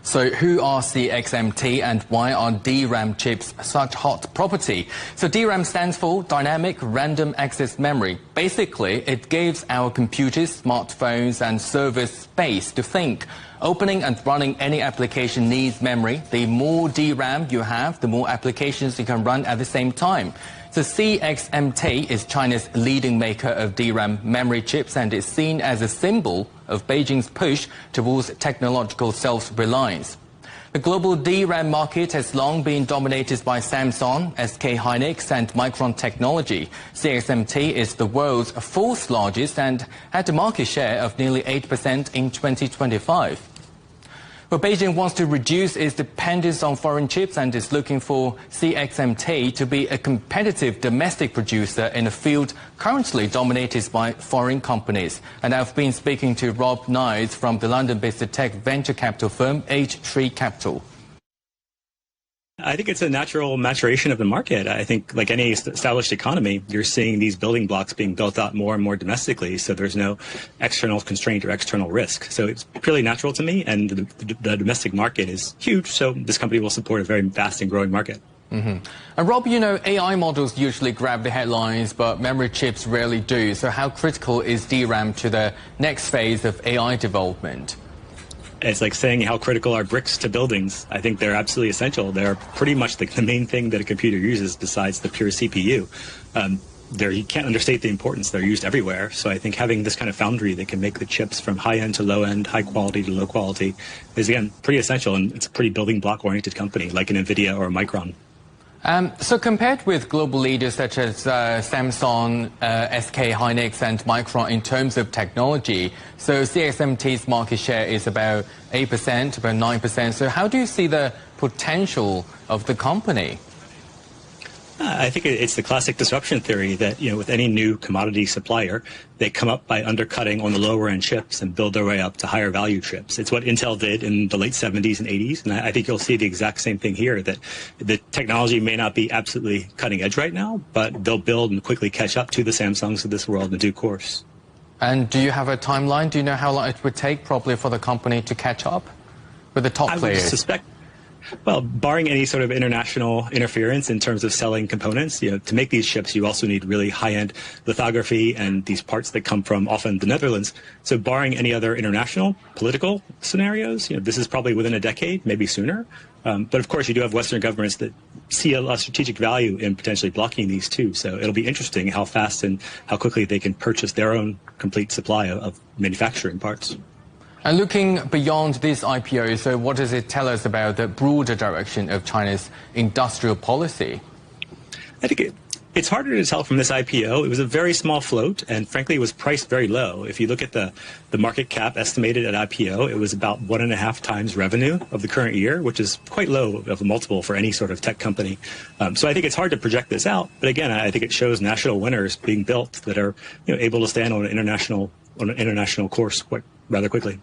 So who are CXMT and why are DRAM chips such hot property? So DRAM stands for Dynamic Random Access Memory. Basically, it gives our computers, smartphones and servers space to think. Opening and running any application needs memory. The more DRAM you have, the more applications you can run at the same time. So CXMT is China's leading maker of DRAM memory chips and is seen as a symbol of Beijing's push towards technological self-reliance. The global DRAM market has long been dominated by Samsung, SK Hynix and Micron Technology. CXMT is the world's fourth largest and had a market share of nearly 8% in 2025. Well, Beijing wants to reduce its dependence on foreign chips and is looking for CXMT to be a competitive domestic producer in a field currently dominated by foreign companies. And I've been speaking to Rob Kniaz from the London-based tech venture capital firm H3 Capital. I think it's a natural maturation of the market. I think like any established economy, you're seeing these building blocks being built out more and more domestically, so there's no external constraint or external risk. So it's purely natural to me, and the domestic market is huge, so this company will support a very vast and growing market. And Rob, you know, AI models usually grab the headlines, but memory chips rarely do. So how critical is DRAM to the next phase of AI development? It's like saying how critical are bricks to buildings. I think they're absolutely essential. They're pretty much the main thing that a computer uses besides the pure CPU. You can't understate the importance. They're used everywhere. So I think having this kind of foundry that can make the chips from high-end to low-end, high quality to low quality is, again, pretty essential. And it's a pretty building block-oriented company like an NVIDIA or a Micron. So compared with global leaders such as Samsung, SK Hynix and Micron in terms of technology, so CXMT's market share is about 8%, about 9%. So how do you see the potential of the company? I think it's the classic disruption theory that, you know, with any new commodity supplier, they come up by undercutting on the lower end chips and build their way up to higher value chips. It's what Intel did in the late 70s and 80s. And I think you'll see the exact same thing here, that the technology may not be absolutely cutting edge right now, but they'll build and quickly catch up to the Samsungs of this world in due course. And do you have a timeline? Do you know how long it would take probably for the company to catch up with the top players? I would suspect. Well, barring any sort of international interference in terms of selling components, you know, to make these chips, you also need really high-end lithography and these parts that come from often the Netherlands. So barring any other international political scenarios, you know, this is probably within a decade, maybe sooner. But of course, you do have Western governments that see a lot of strategic value in potentially blocking these too. So it'll be interesting how fast and how quickly they can purchase their own complete supply of manufacturing parts. And looking beyond this IPO, so what does it tell us about the broader direction of China's industrial policy? I think it's harder to tell from this IPO. It was a very small float, and frankly, it was priced very low. If you look at the market cap estimated at IPO, it was about 1.5 times revenue of the current year, which is quite low of a multiple for any sort of tech company. So I think it's hard to project this out. But again, I think it shows national winners being built that are, you know, able to stand on an international course rather quickly.